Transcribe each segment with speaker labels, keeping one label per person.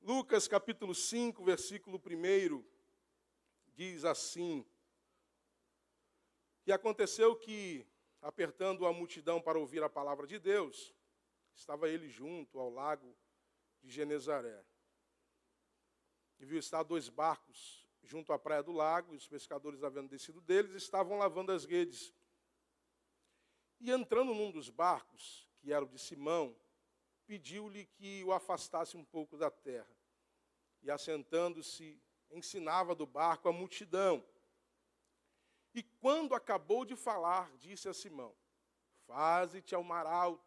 Speaker 1: Lucas capítulo 5, versículo 1, diz assim: E aconteceu que, apertando a multidão para ouvir a palavra de Deus, estava ele junto ao lago de Genezaré. E viu estar 2 barcos junto à praia do lago, e os pescadores, havendo descido deles, estavam lavando as redes. E entrando num dos barcos, que era o de Simão, pediu-lhe que o afastasse um pouco da terra. E assentando-se, ensinava do barco a multidão. E quando acabou de falar, disse a Simão: Faze-te ao mar alto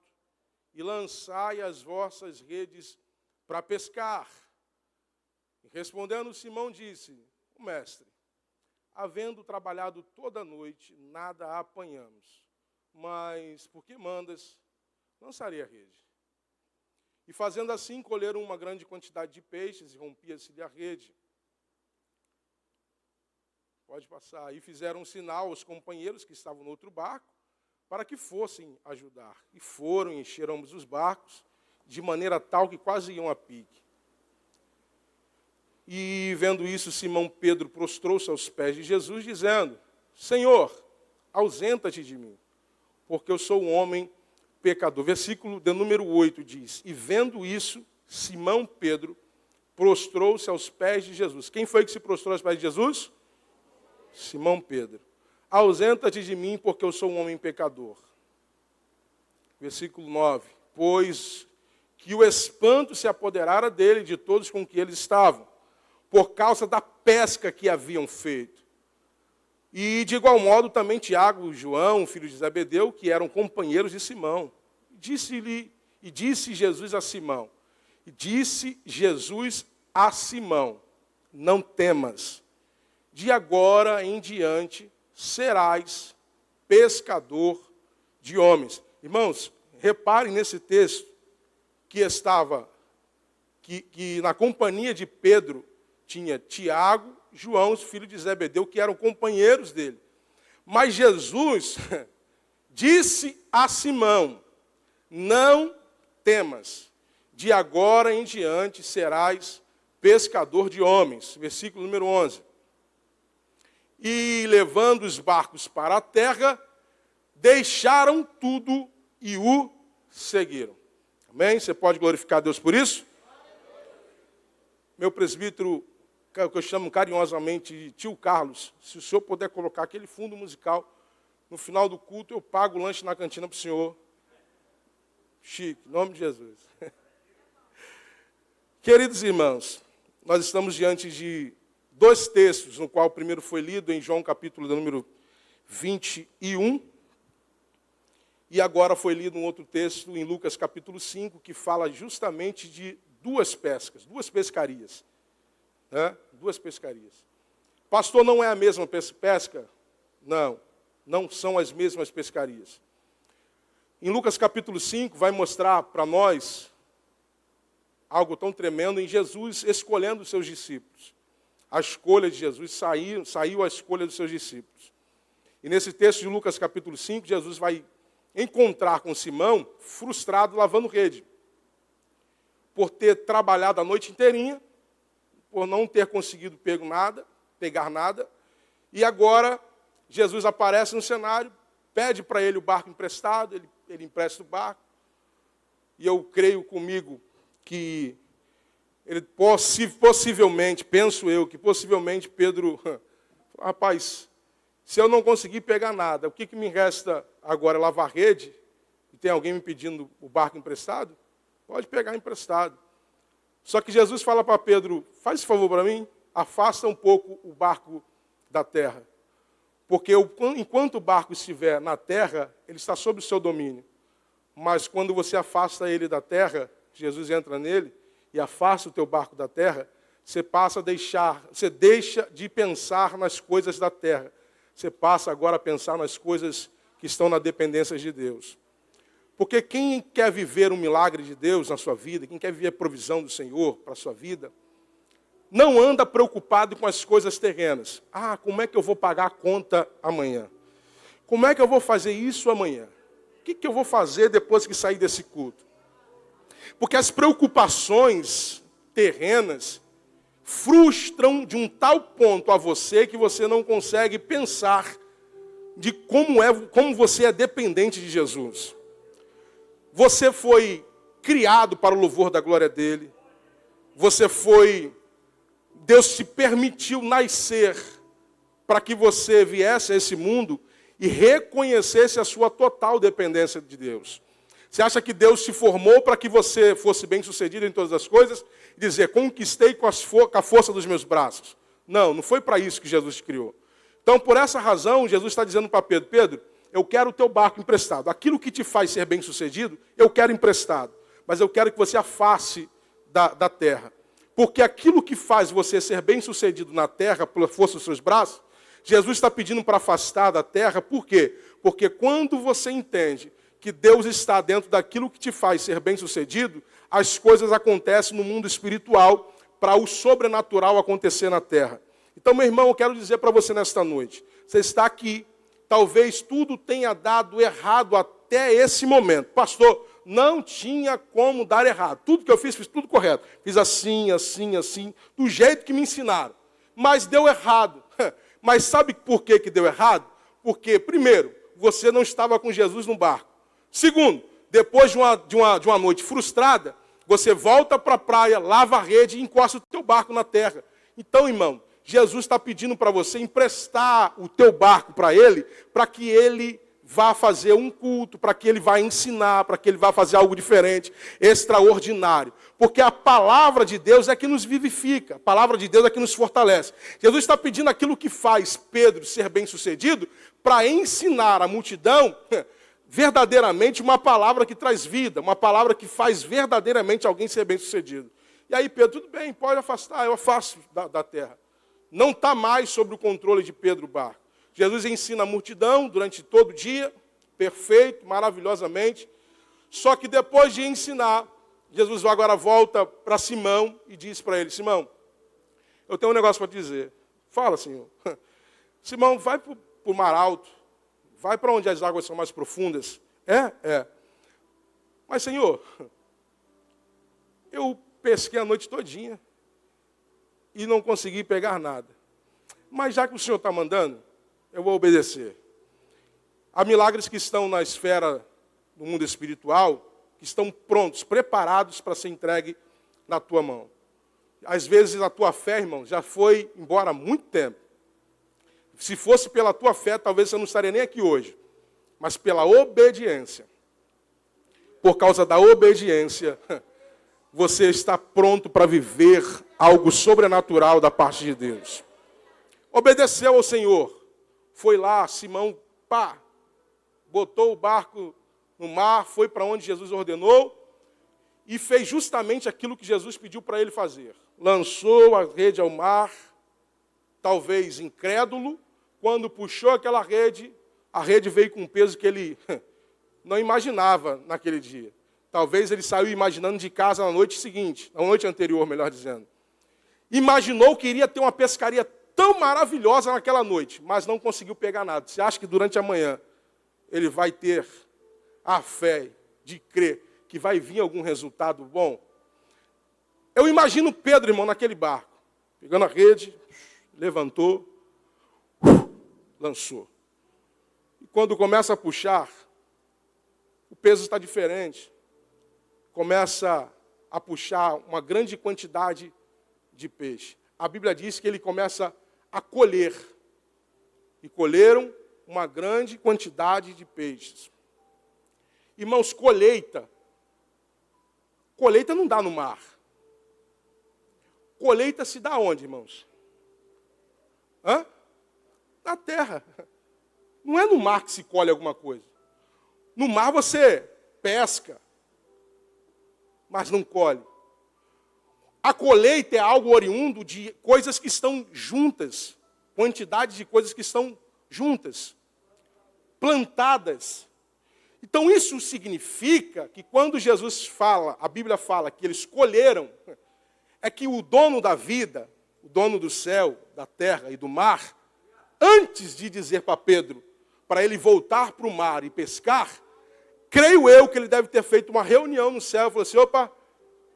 Speaker 1: e lançai as vossas redes para pescar. E respondendo Simão disse: Mestre, havendo trabalhado toda a noite, nada apanhamos. Mas, por que mandas? Lançarei a rede. E fazendo assim, colheram uma grande quantidade de peixes, e rompia-se-lhe a rede. Pode passar. E fizeram um sinal aos companheiros que estavam no outro barco, para que fossem ajudar. E foram, encheram ambos os barcos, de maneira tal que quase iam a pique. E, vendo isso, Simão Pedro prostrou-se aos pés de Jesus, dizendo: Senhor, ausenta-te de mim, porque eu sou um homem pecador. Versículo de número 8 diz: E vendo isso, Simão Pedro prostrou-se aos pés de Jesus. Quem foi que se prostrou aos pés de Jesus? Simão Pedro. Ausenta-te de mim, porque eu sou um homem pecador. Versículo 9. Pois que o espanto se apoderara dele e de todos com que eles estavam, por causa da pesca que haviam feito. E, de igual modo, também Tiago e João, filho de Zebedeu, que eram companheiros de Simão. Disse Jesus a Simão, não temas, de agora em diante serás pescador de homens. Irmãos, reparem nesse texto que na companhia de Pedro tinha Tiago, João, filho de Zebedeu, que eram companheiros dele. Mas Jesus disse a Simão: não temas, de agora em diante serás pescador de homens. Versículo número 11. E levando os barcos para a terra, deixaram tudo e o seguiram. Amém? Você pode glorificar a Deus por isso? Meu presbítero, que eu chamo carinhosamente de tio Carlos, se o senhor puder colocar aquele fundo musical, no final do culto eu pago o lanche na cantina para o senhor. Chique, em nome de Jesus. Queridos irmãos, nós estamos diante de 2 textos, no qual o primeiro foi lido em João capítulo número 21, e agora foi lido um outro texto em Lucas capítulo 5, que fala justamente de 2 pescas, 2 pescarias. 2 pescarias. Pastor, não é a mesma pesca? Não, não são as mesmas pescarias. Em Lucas capítulo 5 vai mostrar para nós algo tão tremendo em Jesus escolhendo os seus discípulos. A escolha de Jesus, saiu a escolha dos seus discípulos. E nesse texto de Lucas capítulo 5, Jesus vai encontrar com Simão frustrado lavando rede. Por ter trabalhado a noite inteirinha, por não ter conseguido pegar nada, e agora Jesus aparece no cenário, pede para ele o barco emprestado, ele empresta o barco, e eu creio comigo que ele possivelmente, penso eu, que possivelmente Pedro, rapaz, se eu não conseguir pegar nada, o que me resta agora? Lavar rede? E tem alguém me pedindo o barco emprestado? Pode pegar emprestado. Só que Jesus fala para Pedro: faz esse favor para mim, afasta um pouco o barco da terra. Porque enquanto o barco estiver na terra, ele está sob o seu domínio. Mas quando você afasta ele da terra, Jesus entra nele e afasta o teu barco da terra, você deixa de pensar nas coisas da terra. Você passa agora a pensar nas coisas que estão na dependência de Deus. Porque quem quer viver um milagre de Deus na sua vida, quem quer viver a provisão do Senhor para a sua vida, não anda preocupado com as coisas terrenas. Como é que eu vou pagar a conta amanhã? Como é que eu vou fazer isso amanhã? O que eu vou fazer depois que sair desse culto? Porque as preocupações terrenas frustram de um tal ponto a você que você não consegue pensar de como você é dependente de Jesus. Você foi criado para o louvor da glória dele. Deus te permitiu nascer para que você viesse a esse mundo e reconhecesse a sua total dependência de Deus. Você acha que Deus te formou para que você fosse bem-sucedido em todas as coisas? E dizer, conquistei com a força dos meus braços. Não foi para isso que Jesus te criou. Então, por essa razão, Jesus está dizendo para Pedro, Pedro, eu quero o teu barco emprestado. Aquilo que te faz ser bem-sucedido, eu quero emprestado. Mas eu quero que você afaste da terra. Porque aquilo que faz você ser bem-sucedido na terra, pela força dos seus braços, Jesus está pedindo para afastar da terra. Por quê? Porque quando você entende que Deus está dentro daquilo que te faz ser bem-sucedido, as coisas acontecem no mundo espiritual para o sobrenatural acontecer na terra. Então, meu irmão, eu quero dizer para você nesta noite, você está aqui, talvez tudo tenha dado errado até esse momento. Pastor, não tinha como dar errado. Tudo que eu fiz tudo correto. Fiz assim, assim, assim, do jeito que me ensinaram. Mas deu errado. Mas sabe por que deu errado? Porque, primeiro, você não estava com Jesus no barco. Segundo, depois de uma noite frustrada, você volta para a praia, lava a rede e encosta o teu barco na terra. Então, irmão, Jesus está pedindo para você emprestar o teu barco para Ele, para que Ele vá fazer um culto, para que Ele vá ensinar, para que Ele vá fazer algo diferente, extraordinário. Porque a palavra de Deus é que nos vivifica, a palavra de Deus é que nos fortalece. Jesus está pedindo aquilo que faz Pedro ser bem-sucedido, para ensinar a multidão verdadeiramente uma palavra que traz vida, uma palavra que faz verdadeiramente alguém ser bem-sucedido. E aí Pedro, tudo bem, pode afastar, eu afasto da terra. Não está mais sob o controle de Pedro o barco. Jesus ensina a multidão durante todo o dia, perfeito, maravilhosamente. Só que depois de ensinar, Jesus agora volta para Simão e diz para ele, Simão, eu tenho um negócio para te dizer. Fala, Senhor. Simão, vai para o mar alto, vai para onde as águas são mais profundas. É. Mas, Senhor, eu pesquei a noite todinha e não consegui pegar nada. Mas já que o Senhor está mandando, eu vou obedecer. Há milagres que estão na esfera do mundo espiritual, que estão prontos, preparados para ser entregue na tua mão. Às vezes a tua fé, irmão, já foi embora há muito tempo. Se fosse pela tua fé, talvez você não estaria nem aqui hoje. Mas pela obediência, por causa da obediência, você está pronto para viver algo sobrenatural da parte de Deus. Obedeceu ao Senhor. Foi lá, Simão, botou o barco no mar, foi para onde Jesus ordenou e fez justamente aquilo que Jesus pediu para ele fazer. Lançou a rede ao mar, talvez incrédulo, quando puxou aquela rede, a rede veio com um peso que ele não imaginava naquele dia. Talvez ele saiu imaginando de casa na noite seguinte, na noite anterior, melhor dizendo. Imaginou que iria ter uma pescaria tão maravilhosa naquela noite, mas não conseguiu pegar nada. Você acha que durante a manhã ele vai ter a fé de crer que vai vir algum resultado bom? Eu imagino Pedro, irmão, naquele barco, pegando a rede, levantou, lançou. E quando começa a puxar, o peso está diferente. Começa a puxar uma grande quantidade de peixe. A Bíblia diz que ele começa a colher. E colheram uma grande quantidade de peixes. Irmãos, colheita não dá no mar. Colheita se dá onde, irmãos? Na terra. Não é no mar que se colhe alguma coisa. No mar você pesca, mas não colhe. A colheita é algo oriundo de coisas que estão juntas, quantidade de coisas que estão juntas, plantadas. Então isso significa que quando Jesus fala, a Bíblia fala que eles colheram, é que o dono da vida, o dono do céu, da terra e do mar, antes de dizer para Pedro, para ele voltar para o mar e pescar, creio eu que ele deve ter feito uma reunião no céu e falou assim, opa,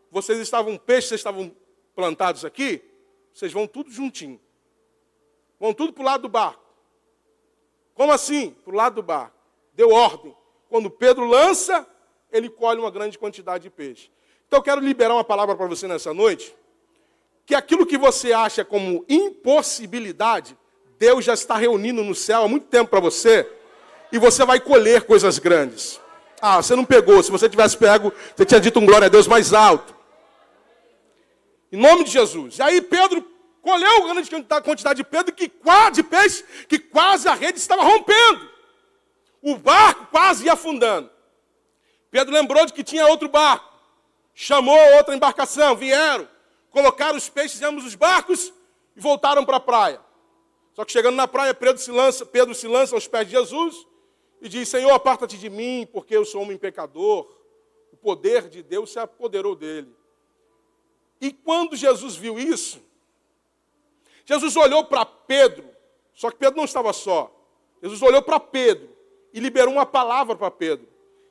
Speaker 1: vocês estavam peixes, vocês estavam plantados aqui, vocês vão tudo juntinho. Vão tudo para o lado do barco. Como assim? Para o lado do barco. Deu ordem. Quando Pedro lança, ele colhe uma grande quantidade de peixe. Então eu quero liberar uma palavra para você nessa noite, que aquilo que você acha como impossibilidade, Deus já está reunindo no céu há muito tempo para você, e você vai colher coisas grandes. Ah, você não pegou. Se você tivesse pego, você tinha dito um glória a Deus mais alto. Em nome de Jesus. E aí Pedro colheu grande quantidade de peixe, que quase a rede estava rompendo. O barco quase ia afundando. Pedro lembrou de que tinha outro barco. Chamou outra embarcação, vieram, colocaram os peixes em ambos os barcos e voltaram para a praia. Só que chegando na praia, Pedro se lança aos pés de Jesus e diz: Senhor, aparta-te de mim, porque eu sou homem pecador. O poder de Deus se apoderou dele. E quando Jesus viu isso, Jesus olhou para Pedro, só que Pedro não estava só. Jesus olhou para Pedro e liberou uma palavra para Pedro.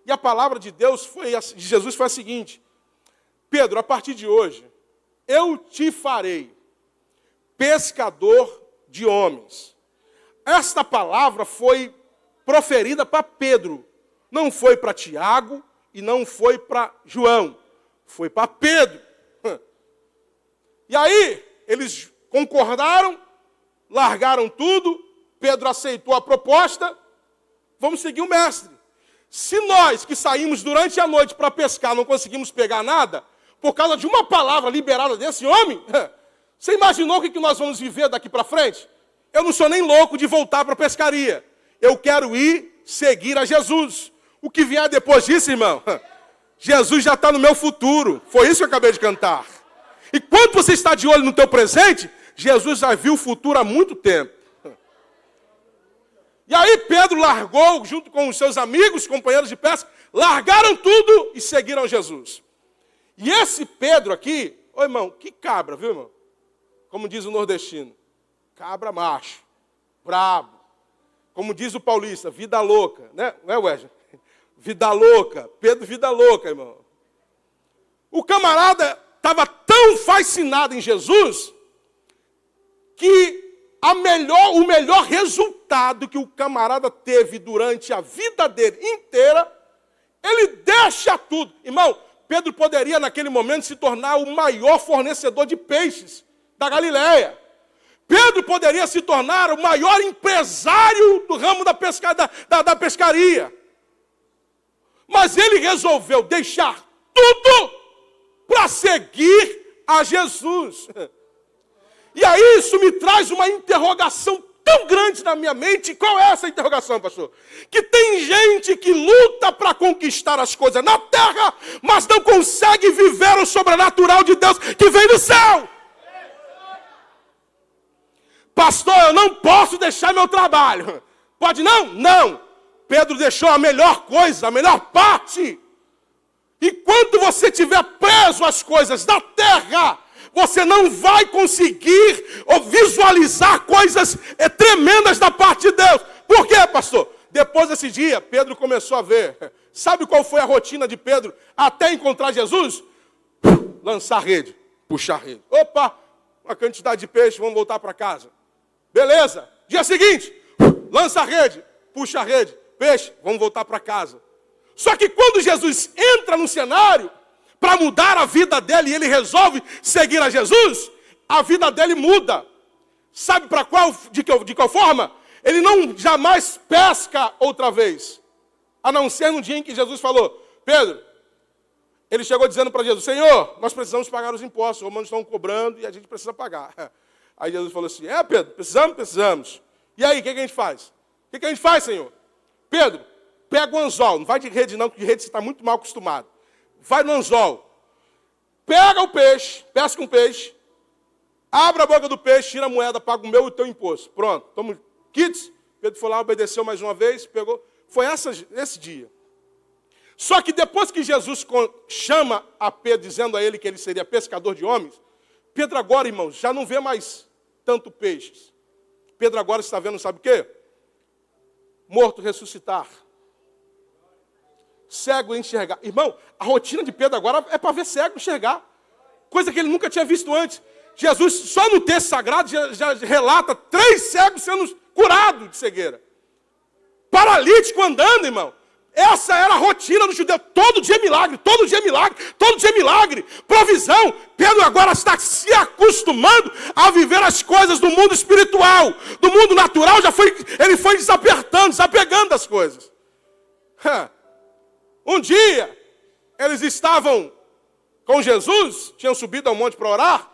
Speaker 1: E a palavra de Jesus foi a seguinte: Pedro, a partir de hoje, eu te farei pescador de homens. Esta palavra foi proferida para Pedro. Não foi para Tiago e não foi para João. Foi para Pedro. E aí, eles concordaram, largaram tudo, Pedro aceitou a proposta, vamos seguir o mestre. Se nós que saímos durante a noite para pescar não conseguimos pegar nada, por causa de uma palavra liberada desse homem, você imaginou o que nós vamos viver daqui para frente? Eu não sou nem louco de voltar para a pescaria. Eu quero ir seguir a Jesus. O que vier depois disso, irmão, Jesus já está no meu futuro. Foi isso que eu acabei de cantar. E quando você está de olho no teu presente, Jesus já viu o futuro há muito tempo. E aí Pedro largou, junto com os seus amigos, companheiros de pesca, largaram tudo e seguiram Jesus. E esse Pedro aqui, ô irmão, que cabra, viu, irmão? Como diz o nordestino, cabra macho, brabo. Como diz o paulista, vida louca, né? Não é, Wesley? Vida louca, Pedro, vida louca, irmão. O camarada estava tão fascinado em Jesus que o melhor resultado que o camarada teve durante a vida dele inteira, ele deixa tudo. Irmão, Pedro poderia naquele momento se tornar o maior fornecedor de peixes da Galileia. Pedro poderia se tornar o maior empresário do ramo da pescaria. Mas ele resolveu deixar tudo para seguir a Jesus. E aí isso me traz uma interrogação tão grande na minha mente. Qual é essa interrogação, pastor? Que tem gente que luta para conquistar as coisas na terra, mas não consegue viver o sobrenatural de Deus que vem do céu. Pastor, eu não posso deixar meu trabalho. Pode não? Não. Pedro deixou a melhor coisa, a melhor parte. E quando você estiver preso às coisas da terra, você não vai conseguir visualizar coisas tremendas da parte de Deus. Por quê, pastor? Depois desse dia, Pedro começou a ver. Sabe qual foi a rotina de Pedro até encontrar Jesus? Lançar rede, puxar rede. Opa, uma quantidade de peixe, vamos voltar para casa. Beleza. Dia seguinte, lança a rede, puxa a rede, peixe, vamos voltar para casa. Só que quando Jesus entra no cenário para mudar a vida dele e ele resolve seguir a Jesus, a vida dele muda. Sabe para de qual forma? Ele não jamais pesca outra vez. A não ser no dia em que Jesus falou: Pedro, ele chegou dizendo para Jesus: Senhor, nós precisamos pagar os impostos, os romanos estão cobrando e a gente precisa pagar. Aí Jesus falou assim: Pedro, precisamos. E aí, o que a gente faz? O que a gente faz, Senhor? Pedro, pega o anzol, não vai de rede não, porque de rede você está muito mal acostumado. Vai no anzol, pega o peixe, pesca um peixe, abre a boca do peixe, tira a moeda, paga o meu e o teu imposto. Pronto, toma kits. Pedro foi lá, obedeceu mais uma vez, pegou. Foi esse dia. Só que depois que Jesus chama a Pedro, dizendo a ele que ele seria pescador de homens, Pedro agora, irmãos, já não vê mais tanto peixes. Pedro agora está vendo, sabe o quê? Morto ressuscitar. Cego enxergar. Irmão, a rotina de Pedro agora é para ver cego enxergar. coisa que ele nunca tinha visto antes. Jesus, só no texto sagrado, já relata 3 cegos sendo curados de cegueira. Paralítico andando, irmão. Essa era a rotina do judeu. Todo dia milagre, todo dia milagre, todo dia milagre. Provisão. Pedro agora está se acostumando a viver as coisas do mundo espiritual. Do mundo natural, ele foi desapegando das coisas. Um dia, eles estavam com Jesus, tinham subido ao monte para orar,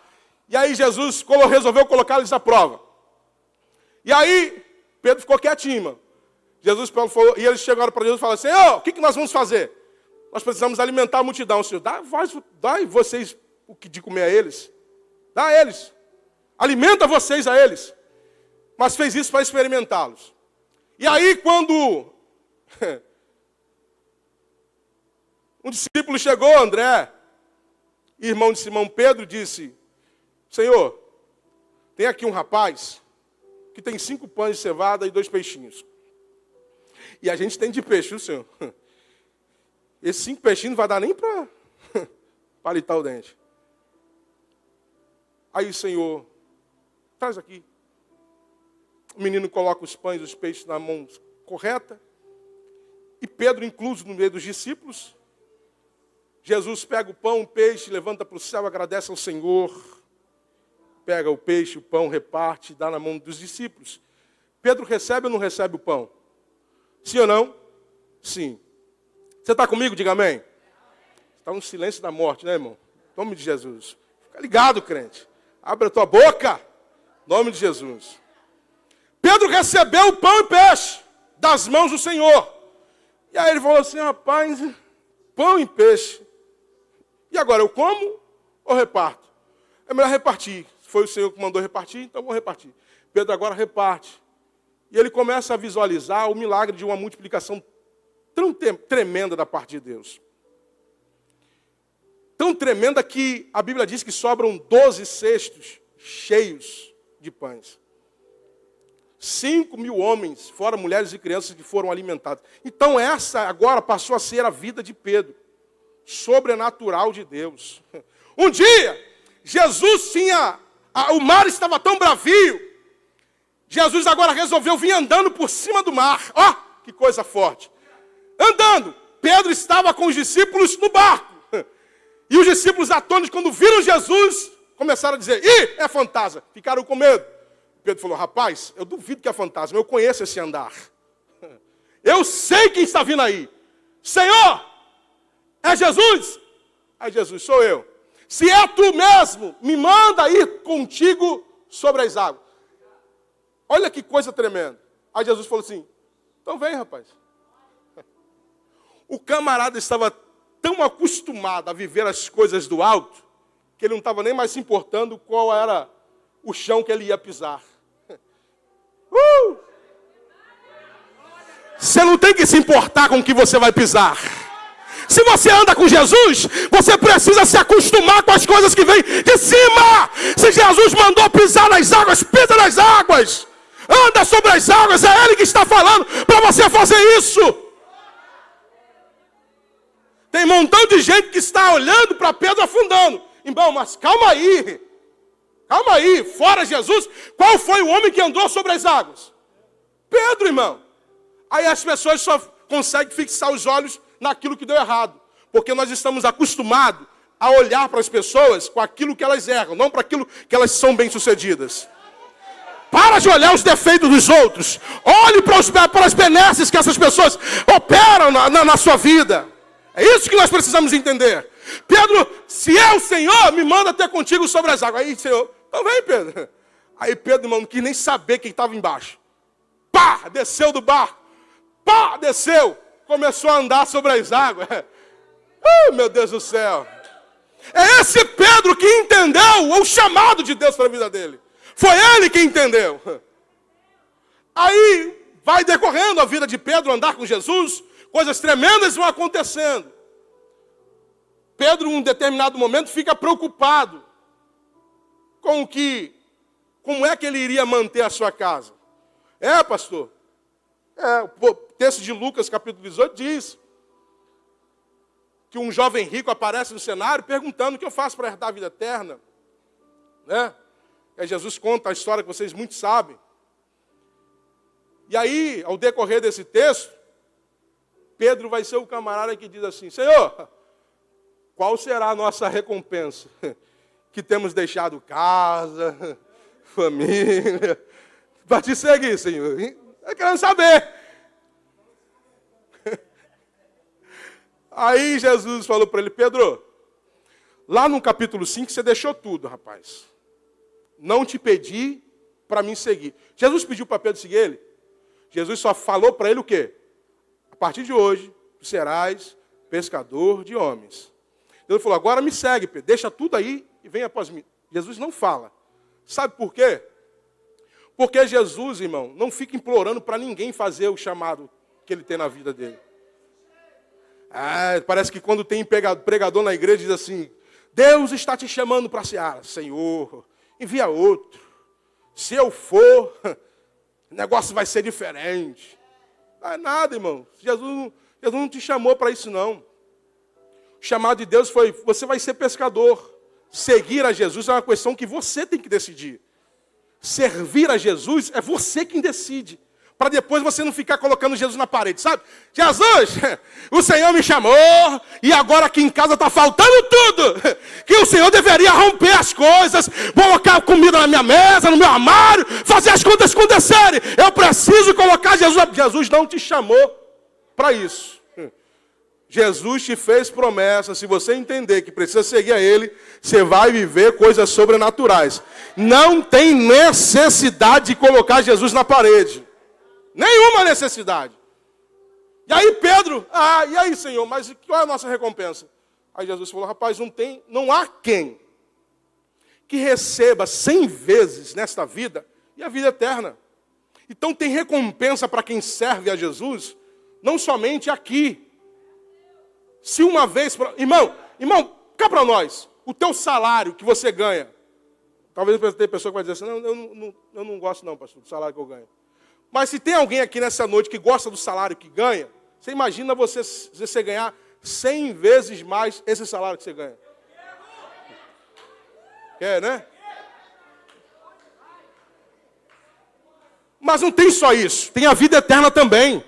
Speaker 1: e aí Jesus resolveu colocá-los à prova. E aí, Pedro ficou quietinho, mano. Jesus falou, e eles chegaram para Jesus e falaram assim, o que nós vamos fazer? Nós precisamos alimentar a multidão. O Senhor, dá vocês o que de comer a eles. Dá a eles. Alimenta vocês a eles. Mas fez isso para experimentá-los. E aí, quando um discípulo chegou, André, irmão de Simão Pedro, disse, Senhor, tem aqui um rapaz que tem 5 pães de cevada e 2 peixinhos. E a gente tem de peixe, viu, Senhor? Esses 5 peixinhos não vai dar nem para palitar o dente. Aí, Senhor, traz aqui. O menino coloca os pães e os peixes na mão correta. E Pedro, incluso no meio dos discípulos. Jesus pega o pão, o peixe, levanta para o céu, agradece ao Senhor. Pega o peixe, o pão, reparte, dá na mão dos discípulos. Pedro recebe ou não recebe o pão? Sim ou não? Sim. Você está comigo? Diga amém. Está no silêncio da morte, né, irmão? Em nome de Jesus. Fica ligado, crente. Abre a tua boca. Em nome de Jesus. Pedro recebeu o pão e peixe das mãos do Senhor. E aí ele falou assim, rapaz, pão e peixe. E agora, eu como ou reparto? É melhor repartir. Foi o Senhor que mandou repartir, então vou repartir. Pedro agora reparte. E ele começa a visualizar o milagre de uma multiplicação tão tremenda da parte de Deus. Tão tremenda que a Bíblia diz que sobram 12 cestos cheios de pães. 5.000 homens, fora mulheres e crianças, que foram alimentados. Então essa agora passou a ser a vida de Pedro. Sobrenatural de Deus. Um dia, Jesus o mar estava tão bravio. Jesus agora resolveu vir andando por cima do mar. Ó, que coisa forte. Andando. Pedro estava com os discípulos no barco. E os discípulos atônitos, quando viram Jesus, começaram a dizer, é fantasma. Ficaram com medo. Pedro falou, rapaz, eu duvido que é fantasma. Eu conheço esse andar. Eu sei quem está vindo aí. Senhor, é Jesus? Aí Jesus, sou eu. Se é tu mesmo, me manda ir contigo sobre as águas. Olha que coisa tremenda. Aí Jesus falou assim, então vem, rapaz. O camarada estava tão acostumado a viver as coisas do alto, que ele não estava nem mais se importando qual era o chão que ele ia pisar. Você não tem que se importar com o que você vai pisar. Se você anda com Jesus, você precisa se acostumar com as coisas que vêm de cima. Se Jesus mandou pisar nas águas, pisa nas águas. Anda sobre as águas, é Ele que está falando para você fazer isso. Tem um montão de gente que está olhando para Pedro afundando. Irmão, mas calma aí. Calma aí, fora Jesus, qual foi o homem que andou sobre as águas? Pedro, irmão. Aí as pessoas só conseguem fixar os olhos naquilo que deu errado. Porque nós estamos acostumados a olhar para as pessoas com aquilo que elas erram, não para aquilo que elas são bem-sucedidas. Para de olhar os defeitos dos outros. Olhe para as benesses que essas pessoas operam na sua vida. É isso que nós precisamos entender. Pedro, se é o Senhor, me manda ter contigo sobre as águas. Aí, Senhor, então vem, Pedro. Aí Pedro, irmão, não quis nem saber quem estava embaixo. Pá, desceu do barco. Pá, desceu. Começou a andar sobre as águas. Meu Deus do céu. É esse Pedro que entendeu o chamado de Deus para a vida dele. Foi ele que entendeu. Aí vai decorrendo a vida de Pedro, andar com Jesus, coisas tremendas vão acontecendo. Pedro, em um determinado momento, fica preocupado com como é que ele iria manter a sua casa. Pastor? O texto de Lucas, capítulo 18, diz que um jovem rico aparece no cenário perguntando o que eu faço para herdar a vida eterna. Né? E aí Jesus conta a história que vocês muito sabem. E aí, ao decorrer desse texto, Pedro vai ser o camarada que diz assim: Senhor, qual será a nossa recompensa? Que temos deixado casa, família, para te seguir, Senhor. Eu quero saber. Aí Jesus falou para ele: Pedro, lá no capítulo 5 você deixou tudo, rapaz. Não te pedi para me seguir. Jesus pediu para Pedro seguir ele? Jesus só falou para ele o quê? A partir de hoje, tu serás pescador de homens. Ele falou: agora me segue, Pedro. Deixa tudo aí e vem após mim. Jesus não fala. Sabe por quê? Porque Jesus, irmão, não fica implorando para ninguém fazer o chamado que ele tem na vida dele. Parece que quando tem pregador na igreja diz assim: Deus está te chamando para a seara. Senhor, envia outro. Se eu for, o negócio vai ser diferente. Não é nada, irmão. Jesus não te chamou para isso, não. O chamado de Deus foi: você vai ser pescador. Seguir a Jesus é uma questão que você tem que decidir. Servir a Jesus é você quem decide. Para depois você não ficar colocando Jesus na parede, sabe? Jesus, o Senhor me chamou e agora aqui em casa está faltando tudo. Que o Senhor deveria romper as coisas, colocar comida na minha mesa, no meu armário, fazer as contas acontecerem. Eu preciso colocar Jesus. Jesus não te chamou para isso. Jesus te fez promessa. Se você entender que precisa seguir a Ele, você vai viver coisas sobrenaturais. Não tem necessidade de colocar Jesus na parede. Nenhuma necessidade. E aí Pedro: e aí, Senhor, mas qual é a nossa recompensa? Aí Jesus falou: rapaz, não há quem que receba 100 vezes nesta vida e a vida eterna. Então tem recompensa para quem serve a Jesus, não somente aqui. Se uma vez... Irmão, cá para nós, o teu salário que você ganha. Talvez tenha pessoa que vai dizer assim: eu não gosto não, pastor, do salário que eu ganho. Mas se tem alguém aqui nessa noite que gosta do salário que ganha, você imagina você ganhar 100 vezes mais esse salário que você ganha. Quer, né? Mas não tem só isso, tem a vida eterna também.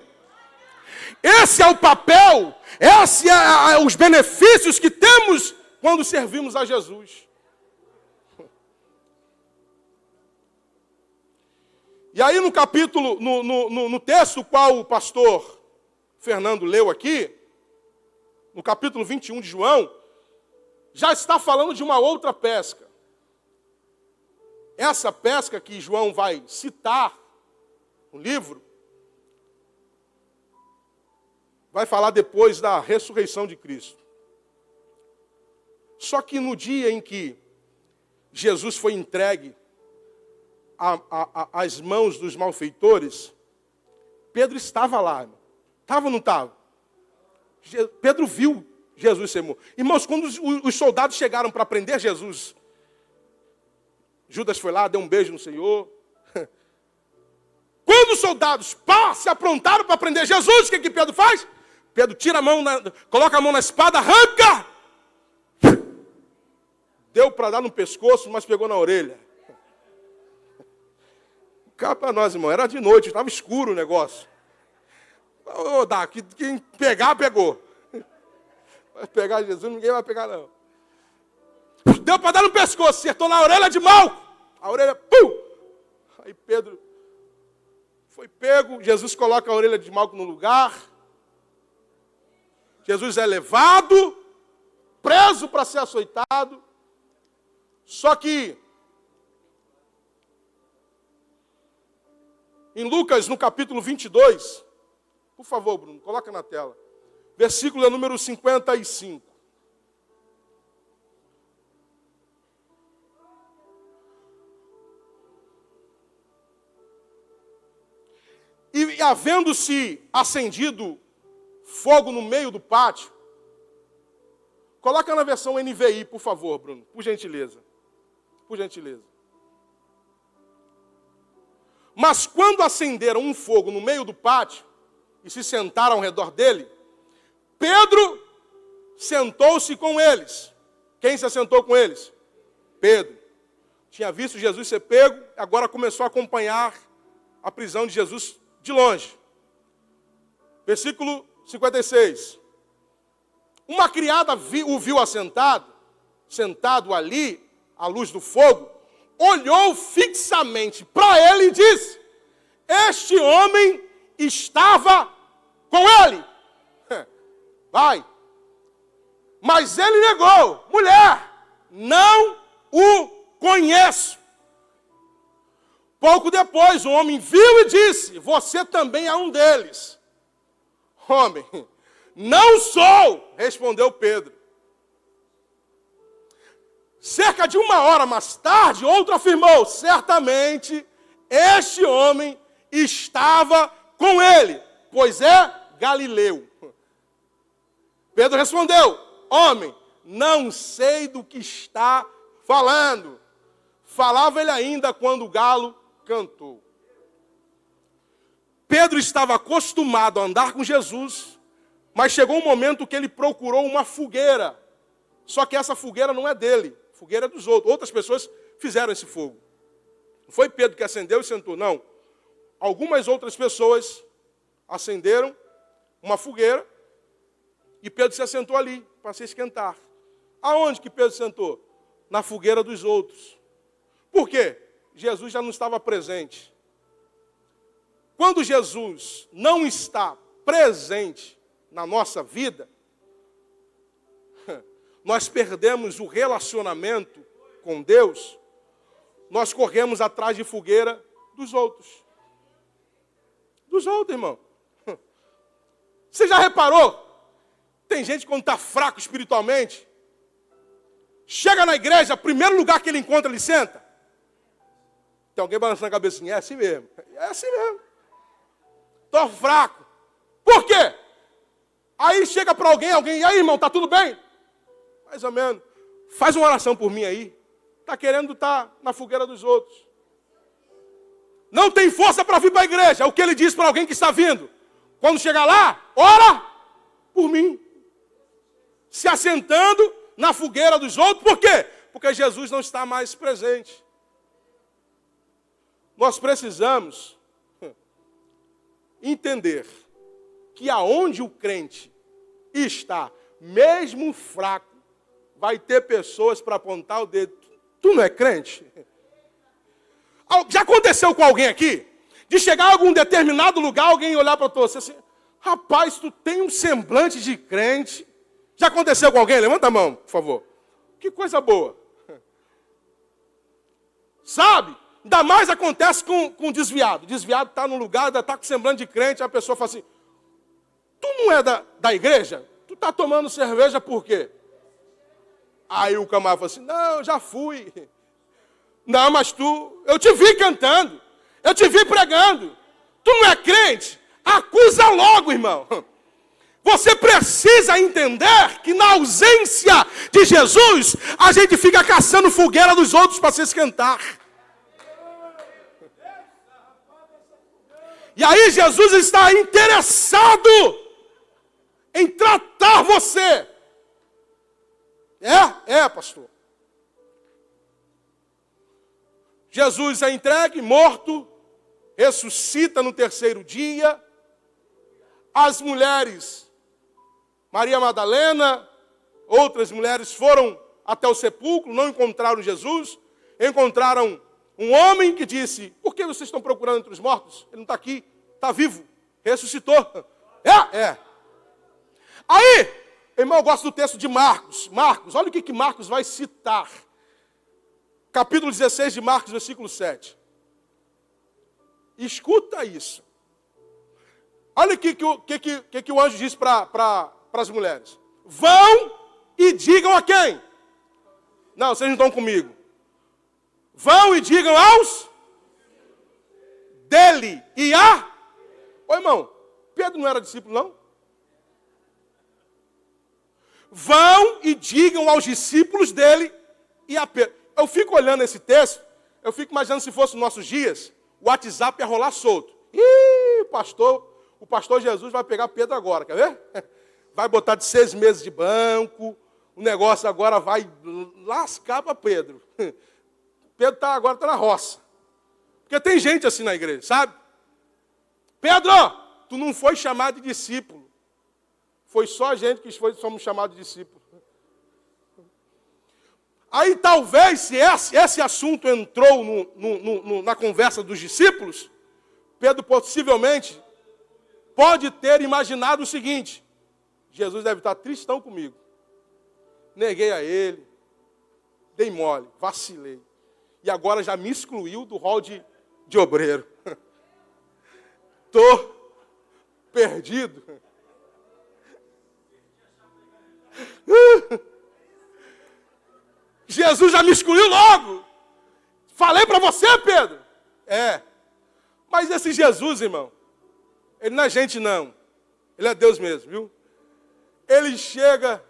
Speaker 1: Esse é o papel, esses são os benefícios que temos quando servimos a Jesus. E aí no capítulo, no texto qual o pastor Fernando leu aqui, no capítulo 21 de João, já está falando de uma outra pesca. Essa pesca que João vai citar no livro, vai falar depois da ressurreição de Cristo. Só que no dia em que Jesus foi entregue às mãos dos malfeitores, Pedro estava lá. Estava ou não estava? Pedro viu Jesus ser morto. Irmãos, quando os soldados chegaram para prender Jesus, Judas foi lá, deu um beijo no Senhor. Quando os soldados se aprontaram para prender Jesus, o que Pedro faz? Pedro tira a mão, coloca a mão na espada, arranca. Deu para dar no pescoço, mas pegou na orelha. Cá para nós, irmão, era de noite, estava escuro o negócio. Quem pegar, pegou. Vai pegar Jesus, ninguém vai pegar não. Deu para dar no pescoço, acertou na orelha de Malco. A orelha, pum! Aí Pedro foi pego, Jesus coloca a orelha de Malco no lugar. Jesus é levado, preso para ser açoitado. Só que em Lucas, no capítulo 22, por favor, Bruno, coloca na tela. Versículo número 55. E havendo-se acendido fogo no meio do pátio, coloca na versão NVI, por favor, Bruno, por gentileza. Por gentileza. Mas quando acenderam um fogo no meio do pátio e se sentaram ao redor dele, Pedro sentou-se com eles. Quem se assentou com eles? Pedro. Tinha visto Jesus ser pego, agora começou a acompanhar a prisão de Jesus de longe. Versículo 56. Uma criada o viu sentado ali, à luz do fogo, olhou fixamente para ele e disse: este homem estava com ele. Vai. Mas ele negou: mulher, não o conheço. Pouco depois, o homem viu e disse: você também é um deles. Homem, não sou, respondeu Pedro. Cerca de 1 hora mais tarde, outro afirmou: certamente este homem estava com ele, pois é galileu. Pedro respondeu: homem, não sei do que está falando. Falava ele ainda quando o galo cantou. Pedro estava acostumado a andar com Jesus, mas chegou um momento que ele procurou uma fogueira. Só que essa fogueira não é dele, a fogueira é dos outros. Outras pessoas fizeram esse fogo. Não foi Pedro que acendeu e sentou, não. Algumas outras pessoas acenderam uma fogueira e Pedro se assentou ali para se esquentar. Aonde que Pedro sentou? Na fogueira dos outros. Por quê? Jesus já não estava presente. Quando Jesus não está presente na nossa vida, nós perdemos o relacionamento com Deus, nós corremos atrás de fogueira dos outros. Dos outros, irmão. Você já reparou? Tem gente que quando está fraco espiritualmente, chega na igreja, primeiro lugar que ele encontra, ele senta. Tem alguém balançando a cabecinha, é assim mesmo. É assim mesmo. Estou fraco. Por quê? Aí chega para alguém, e aí, irmão, tá tudo bem? Mais ou menos. Faz uma oração por mim aí. Está querendo estar na fogueira dos outros. Não tem força para vir para a igreja. É o que ele diz para alguém que está vindo. Quando chegar lá, ora por mim. Se assentando na fogueira dos outros. Por quê? Porque Jesus não está mais presente. Nós precisamos entender que aonde o crente está, mesmo fraco, vai ter pessoas para apontar o dedo. Tu não é crente? Já aconteceu com alguém aqui? De chegar a algum determinado lugar, alguém olhar para você assim: rapaz, tu tem um semblante de crente. Já aconteceu com alguém? Levanta a mão, por favor. Que coisa boa. Sabe? Ainda mais acontece com desviado. Desviado está num lugar, está com semblante de crente, a pessoa fala assim: tu não é da igreja? Tu está tomando cerveja por quê? Aí o camarada fala assim: não, eu já fui. Não, mas eu te vi cantando, eu te vi pregando. Tu não é crente? Acusa logo, irmão. Você precisa entender que na ausência de Jesus, a gente fica caçando fogueira dos outros para se esquentar. E aí Jesus está interessado em tratar você. Pastor. Jesus é entregue, morto, ressuscita no 3º dia. As mulheres, Maria Madalena, outras mulheres foram até o sepulcro, não encontraram Jesus, encontraram um homem que disse: por que vocês estão procurando entre os mortos? Ele não está aqui, está vivo, ressuscitou. Aí, irmão, eu gosto do texto de Marcos. Marcos, olha o que Marcos vai citar. Capítulo 16 de Marcos, versículo 7. Escuta isso. Olha o que o anjo disse para as mulheres. Vão e digam a quem? Não, vocês não estão comigo. Vão e digam aos dele e a... Ô irmão, Pedro não era discípulo, não? Vão e digam aos discípulos dele e a Pedro. Eu fico olhando esse texto, eu fico imaginando se fosse nos nossos dias, o WhatsApp ia rolar solto. O pastor Jesus vai pegar Pedro agora, quer ver? vai botar de 6 meses de banco, o negócio agora vai lascar para Pedro. Pedro agora está na roça. Porque tem gente assim na igreja, sabe? Pedro, tu não foi chamado de discípulo. Foi só a gente que somos chamados de discípulo. Aí talvez, se esse assunto entrou na conversa dos discípulos, Pedro possivelmente pode ter imaginado o seguinte: Jesus deve estar tristão comigo. Neguei a ele, dei mole, vacilei. E agora já me excluiu do rol de obreiro. Estou perdido. Jesus já me excluiu logo. Falei para você, Pedro. Mas esse Jesus, irmão, ele não é gente não. Ele é Deus mesmo, viu? Ele chega,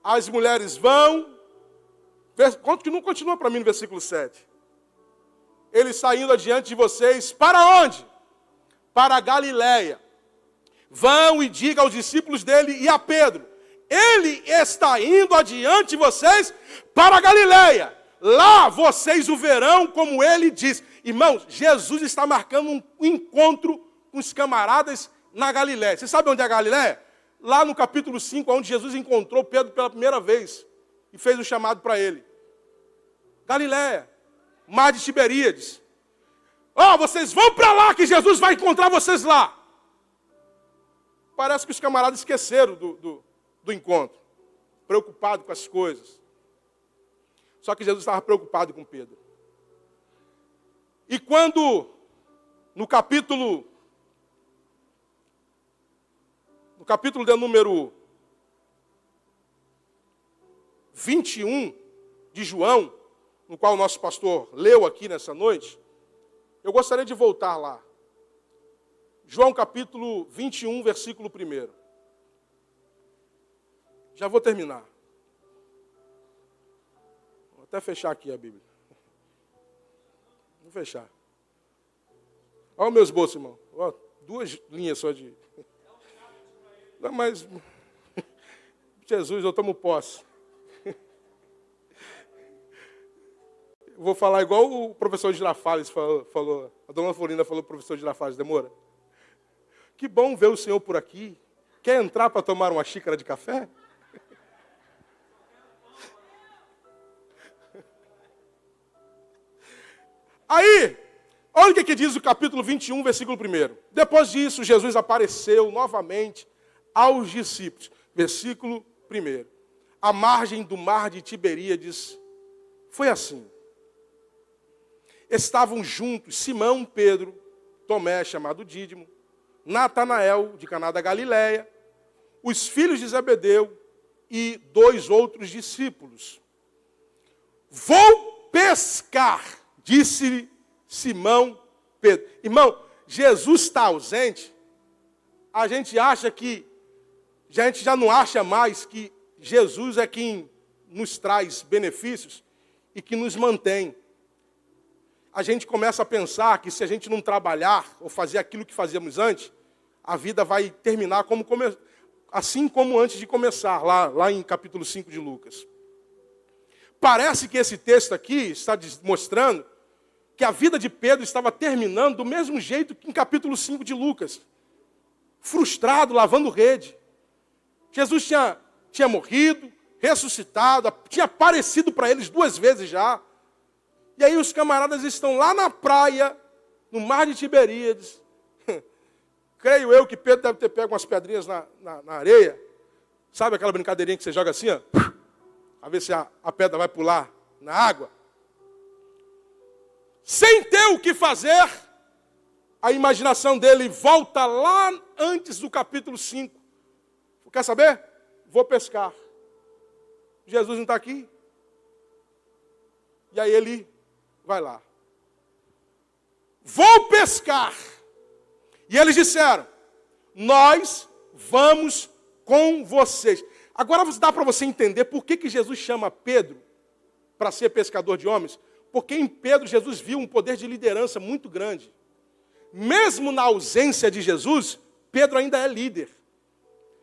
Speaker 1: as mulheres vão. Não continua para mim no versículo 7. Ele saindo adiante de vocês, para onde? Para a Galileia. Vão e digam aos discípulos dele e a Pedro: ele está indo adiante de vocês para a Galileia. Lá vocês o verão, como ele diz. Irmãos, Jesus está marcando um encontro com os camaradas na Galileia. Você sabe onde é a Galileia? Lá no capítulo 5, onde Jesus encontrou Pedro pela primeira vez e fez o chamado para ele. Galileia, mar de Tiberíades. Vocês vão para lá que Jesus vai encontrar vocês lá. Parece que os camaradas esqueceram do encontro, preocupado com as coisas. Só que Jesus estava preocupado com Pedro. E quando, no capítulo de número 21 de João, no qual o nosso pastor leu aqui nessa noite, eu gostaria de voltar lá. João capítulo 21, versículo 1. Já vou terminar. Vou até fechar aqui a Bíblia. Vou fechar. Olha os meus bolsos, irmão. 2 linhas só de... Não, mas... Jesus, eu tomo posse. Eu vou falar igual o professor Girafales falou. A dona Florinda falou para o professor Girafales: Demora, que bom ver o senhor por aqui. Quer entrar para tomar uma xícara de café? Aí, olha o que diz o capítulo 21, versículo 1. Depois disso, Jesus apareceu novamente aos discípulos. Versículo 1. À margem do mar de Tiberíades, foi assim. Estavam juntos Simão, Pedro, Tomé, chamado Dídimo, Natanael, de Caná da Galileia, os filhos de Zebedeu e 2 outros discípulos. Vou pescar, disse Simão Pedro. Irmão, Jesus está ausente. A gente já não acha mais que Jesus é quem nos traz benefícios e que nos mantém. A gente começa a pensar que se a gente não trabalhar ou fazer aquilo que fazíamos antes, a vida vai terminar assim como antes de começar, lá em capítulo 5 de Lucas. Parece que esse texto aqui está mostrando que a vida de Pedro estava terminando do mesmo jeito que em capítulo 5 de Lucas. Frustrado, lavando rede. Jesus tinha morrido, ressuscitado, tinha aparecido para eles 2 vezes já. E aí os camaradas estão lá na praia, no mar de Tiberíades. Creio eu que Pedro deve ter pego umas pedrinhas na areia. Sabe aquela brincadeirinha que você joga assim, ó? A ver se a pedra vai pular na água. Sem ter o que fazer, a imaginação dele volta lá antes do capítulo 5. Quer saber? Vou pescar. Jesus não está aqui. E aí ele vai lá. Vou pescar. E eles disseram: nós vamos com vocês. Agora dá para você entender por que Jesus chama Pedro para ser pescador de homens. Porque em Pedro Jesus viu um poder de liderança muito grande. Mesmo na ausência de Jesus, Pedro ainda é líder.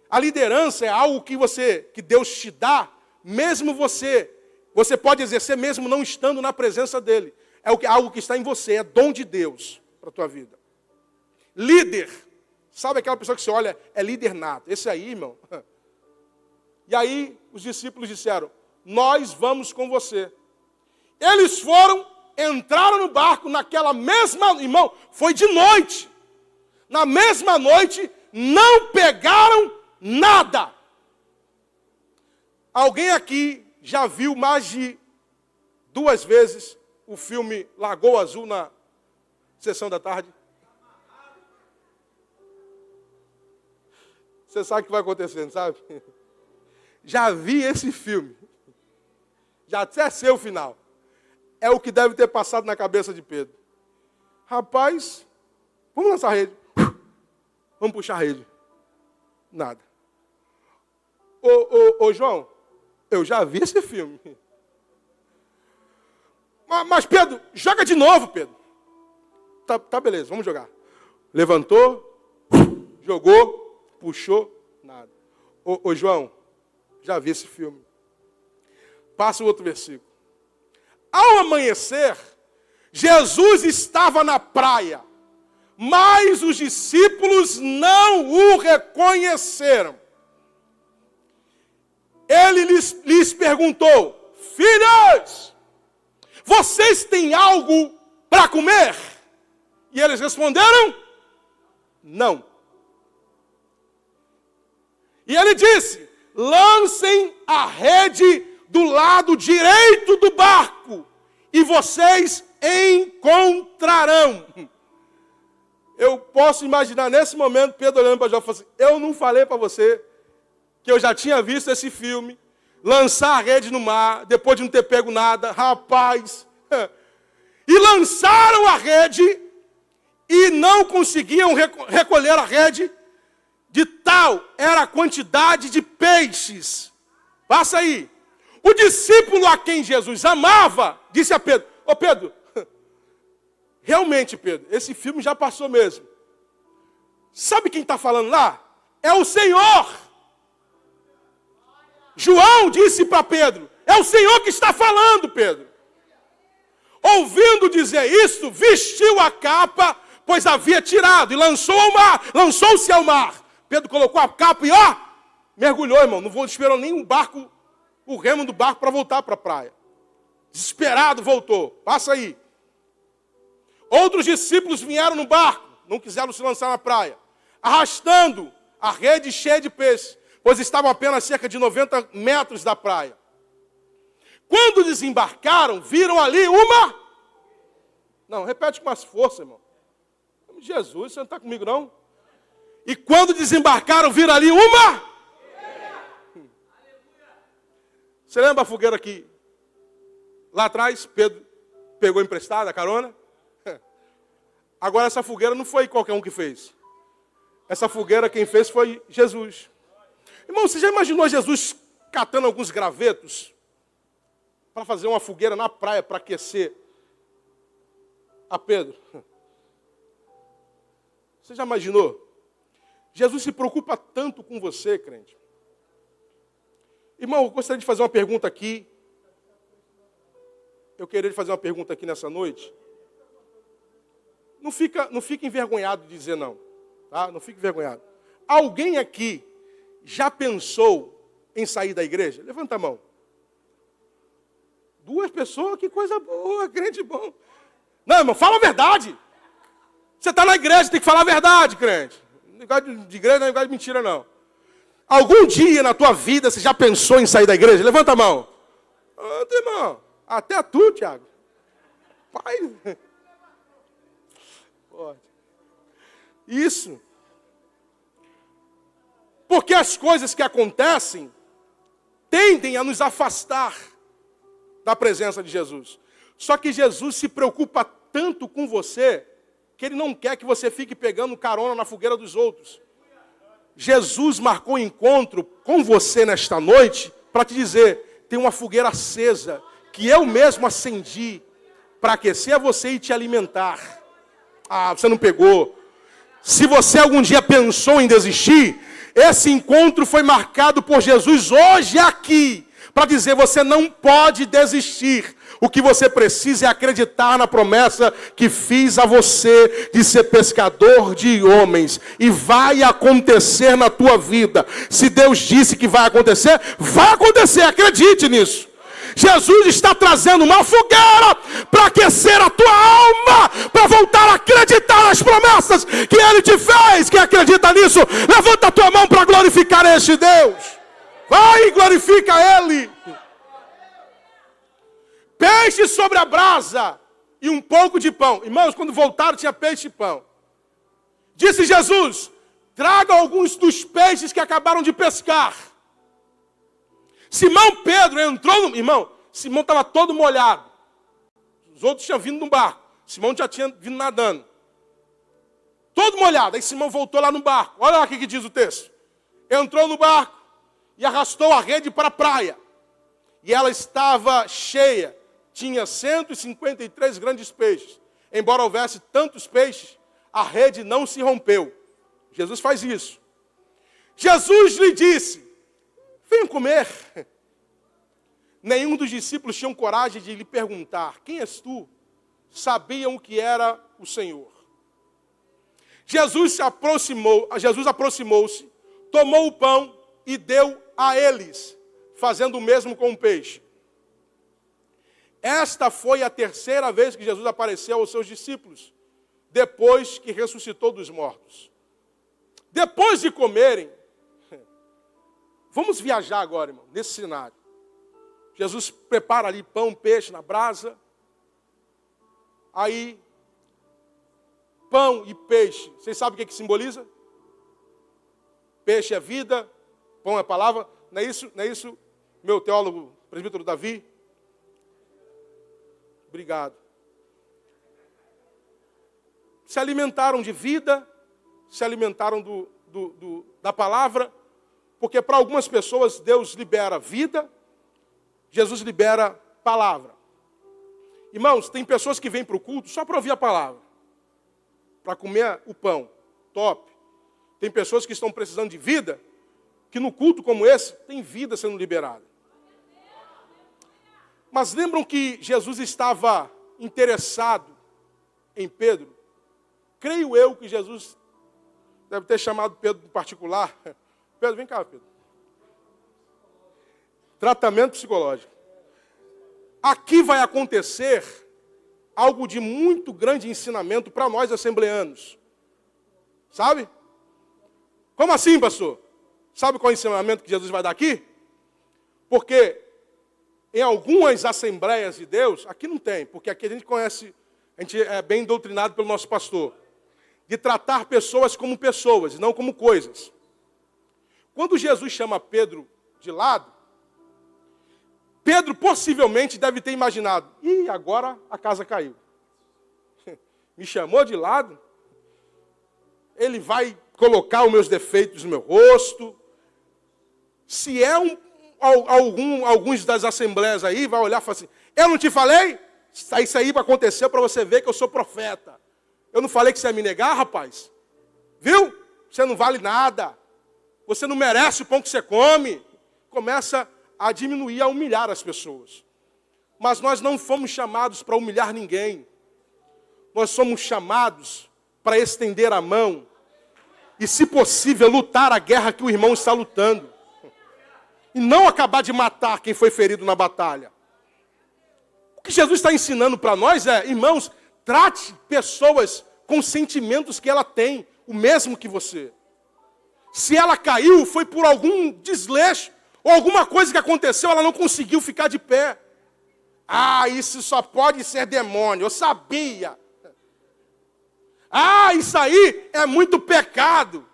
Speaker 1: A liderança é algo que Deus te dá, mesmo você pode exercer mesmo não estando na presença dele. É algo que está em você, é dom de Deus para a tua vida. Líder, sabe aquela pessoa que você olha, é líder nato. Esse aí, irmão. E aí os discípulos disseram, nós vamos com você. Eles foram, entraram no barco naquela mesma, irmão, foi de noite. Na mesma noite, não pegaram nada. Alguém aqui já viu mais de 2 vezes o filme Lagoa Azul na sessão da tarde? Você sabe o que vai acontecendo, sabe? Já vi esse filme. Já até sei o final. É o que deve ter passado na cabeça de Pedro. Rapaz, vamos lançar a rede. Vamos puxar a rede. Nada. Ô João, eu já vi esse filme. Mas Pedro, joga de novo, Pedro. Tá beleza, vamos jogar. Levantou, jogou, puxou, nada. Ô João, já vi esse filme. Passa o outro versículo. Ao amanhecer, Jesus estava na praia, mas os discípulos não o reconheceram. Ele lhes perguntou, filhos, vocês têm algo para comer? E eles responderam, não. E ele disse, lancem a rede do lado direito do barco e vocês encontrarão. Eu posso imaginar nesse momento Pedro olhando para Jó e falando assim, eu não falei para você que eu já tinha visto esse filme, lançar a rede no mar, depois de não ter pego nada, rapaz. E lançaram a rede e não conseguiam recolher a rede, de tal era a quantidade de peixes. Passa aí. O discípulo a quem Jesus amava, disse a Pedro, ô Pedro, realmente Pedro, esse filme já passou mesmo. Sabe quem está falando lá? É o Senhor. João disse para Pedro, é o Senhor que está falando, Pedro. Ouvindo dizer isso, vestiu a capa, pois havia tirado, e lançou-se ao mar. Pedro colocou a capa e mergulhou, irmão, não esperou nem o remo do barco para voltar para a praia. Desesperado voltou, passa aí. Outros discípulos vieram no barco, não quiseram se lançar na praia, arrastando a rede cheia de peixes, pois estavam apenas cerca de 90 metros da praia. Quando desembarcaram, viram ali uma... Não, repete com mais força, irmão. Jesus, você não está comigo, não? E quando desembarcaram, viram ali uma... Você lembra a fogueira que lá atrás Pedro pegou emprestada a carona? Agora essa fogueira não foi qualquer um que fez. Essa fogueira quem fez foi Jesus. Irmão, você já imaginou Jesus catando alguns gravetos para fazer uma fogueira na praia para aquecer a Pedro? Você já imaginou? Jesus se preocupa tanto com você, crente. Irmão, eu gostaria de fazer uma pergunta aqui. Eu queria fazer uma pergunta aqui nessa noite. Não fica envergonhado de dizer não. Tá? Não fique envergonhado. Alguém aqui já pensou em sair da igreja? Levanta a mão. 2 pessoas, que coisa boa, crente bom. Não, irmão, fala a verdade. Você está na igreja, tem que falar a verdade, crente. Negócio de igreja não é negócio de mentira, não. Algum dia na tua vida você já pensou em sair da igreja? Levanta a mão. Irmão, até tu, Tiago. Pai. Isso. Porque as coisas que acontecem tendem a nos afastar da presença de Jesus. Só que Jesus se preocupa tanto com você que ele não quer que você fique pegando carona na fogueira dos outros. Jesus marcou um encontro com você nesta noite para te dizer, tem uma fogueira acesa que eu mesmo acendi para aquecer você e te alimentar. Ah, você não pegou. Se você algum dia pensou em desistir, esse encontro foi marcado por Jesus hoje aqui, para dizer: você não pode desistir. O que você precisa é acreditar na promessa que fiz a você de ser pescador de homens. E vai acontecer na tua vida. Se Deus disse que vai acontecer, acredite nisso. Jesus está trazendo uma fogueira para aquecer a tua alma, para voltar a acreditar nas promessas que Ele te fez. Quem acredita nisso, levanta a tua mão para glorificar este Deus. Vai e glorifica Ele. Peixe sobre a brasa e um pouco de pão. Irmãos, quando voltaram tinha peixe e pão. Disse Jesus: traga alguns dos peixes que acabaram de pescar. Simão Pedro entrou no... Irmão, Simão estava todo molhado. Os outros tinham vindo no barco. Simão já tinha vindo nadando. Todo molhado. Aí Simão voltou lá no barco. Olha lá o que diz o texto. Entrou no barco e arrastou a rede para a praia. E ela estava cheia. Tinha 153 grandes peixes. Embora houvesse tantos peixes, a rede não se rompeu. Jesus faz isso. Jesus lhe disse: venham comer. Nenhum dos discípulos tinham coragem de lhe perguntar: quem és tu? Sabiam que era o Senhor. Jesus aproximou-se, tomou o pão e deu a eles, fazendo o mesmo com o peixe. Esta foi a terceira vez que Jesus apareceu aos seus discípulos, depois que ressuscitou dos mortos. Depois de comerem, vamos viajar agora, irmão, nesse cenário. Jesus prepara ali pão, peixe na brasa. Aí, pão e peixe, vocês sabem o que simboliza? Peixe é vida, pão é palavra. Não é isso, meu teólogo, presbítero Davi? Obrigado. Se alimentaram de vida, se alimentaram da palavra, porque para algumas pessoas Deus libera vida, Jesus libera palavra. Irmãos, tem pessoas que vêm para o culto só para ouvir a palavra, para comer o pão, top. Tem pessoas que estão precisando de vida, que no culto como esse, tem vida sendo liberada. Mas lembram que Jesus estava interessado em Pedro? Creio eu que Jesus deve ter chamado Pedro em particular. Pedro, vem cá, Pedro. Tratamento psicológico. Aqui vai acontecer algo de muito grande ensinamento para nós assembleanos. Sabe? Como assim, pastor? Sabe qual é o ensinamento que Jesus vai dar aqui? Porque em algumas assembleias de Deus, aqui não tem, porque aqui a gente é bem doutrinado pelo nosso pastor, de tratar pessoas como pessoas e não como coisas. Quando Jesus chama Pedro de lado, Pedro possivelmente deve ter imaginado: ih, agora a casa caiu. Me chamou de lado, ele vai colocar os meus defeitos no meu rosto. Se é alguns das assembleias aí, vai olhar e falar assim: eu não te falei? Isso aí aconteceu para você ver que eu sou profeta. Eu não falei que você ia me negar, rapaz? Viu? Você não vale nada. Você não merece o pão que você come. Começa a diminuir, a humilhar as pessoas. Mas nós não fomos chamados para humilhar ninguém. Nós somos chamados para estender a mão e, se possível, lutar a guerra que o irmão está lutando. E não acabar de matar quem foi ferido na batalha. O que Jesus está ensinando para nós é: irmãos, trate pessoas com sentimentos que ela tem, o mesmo que você. Se ela caiu, foi por algum desleixo, ou alguma coisa que aconteceu, ela não conseguiu ficar de pé. Ah, isso só pode ser demônio, eu sabia. Ah, isso aí é muito pecado.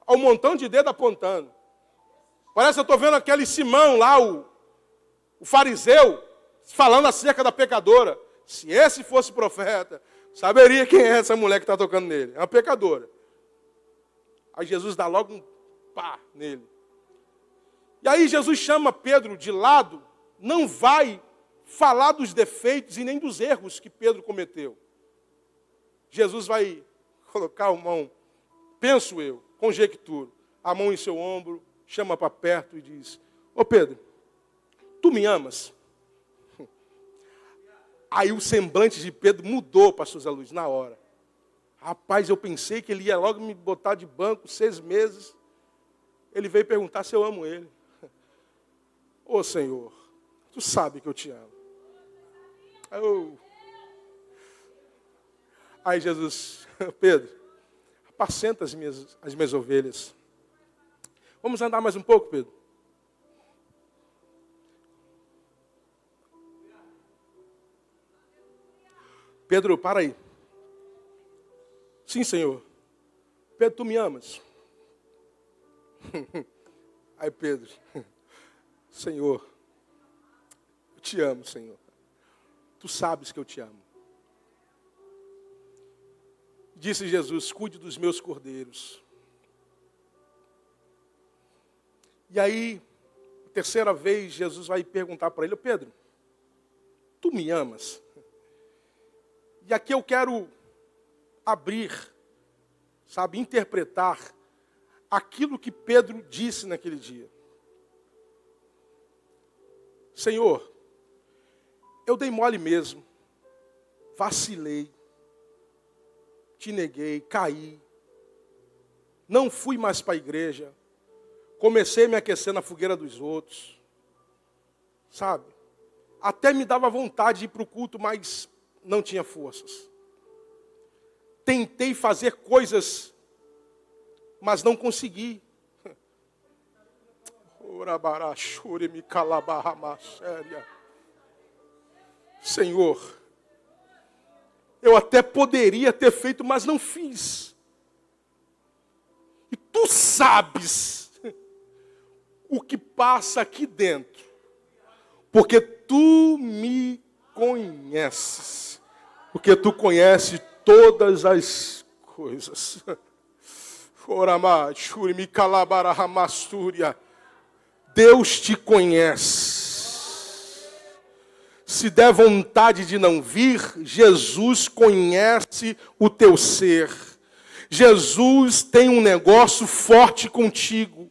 Speaker 1: Olha um montão de dedo apontando. Parece que eu estou vendo aquele Simão lá, o fariseu, falando acerca da pecadora. Se esse fosse profeta, saberia quem é essa mulher que está tocando nele. É uma pecadora. Aí Jesus dá logo um pá nele. E aí Jesus chama Pedro de lado, não vai falar dos defeitos e nem dos erros que Pedro cometeu. Jesus vai colocar a mão penso eu, conjecturo, a mão em seu ombro, chama para perto e diz: ô Pedro, tu me amas? Aí o semblante de Pedro mudou, pastor Zé Luiz, na hora. Rapaz, eu pensei que ele ia logo me botar de banco 6 meses. Ele veio perguntar se eu amo ele. Ô Senhor, tu sabe que eu te amo. Aí Jesus: Pedro, apacenta as minhas ovelhas. Vamos andar mais um pouco, Pedro? Pedro, para aí. Sim, Senhor. Pedro, tu me amas? Aí Pedro: Senhor, eu te amo, Senhor. Tu sabes que eu te amo. Disse Jesus: cuide dos meus cordeiros. E aí, a terceira vez, Jesus vai perguntar para ele: Pedro, tu me amas? E aqui eu quero abrir, interpretar aquilo que Pedro disse naquele dia. Senhor, eu dei mole mesmo, vacilei, te neguei, caí, não fui mais para a igreja, comecei a me aquecer na fogueira dos outros, até me dava vontade de ir para o culto, mas não tinha forças. Tentei fazer coisas, mas não consegui. Senhor, eu até poderia ter feito, mas não fiz. E tu sabes o que passa aqui dentro, porque tu me conheces, porque tu conheces todas as coisas. Deus te conhece. Se der vontade de não vir, Jesus conhece o teu ser. Jesus tem um negócio forte contigo.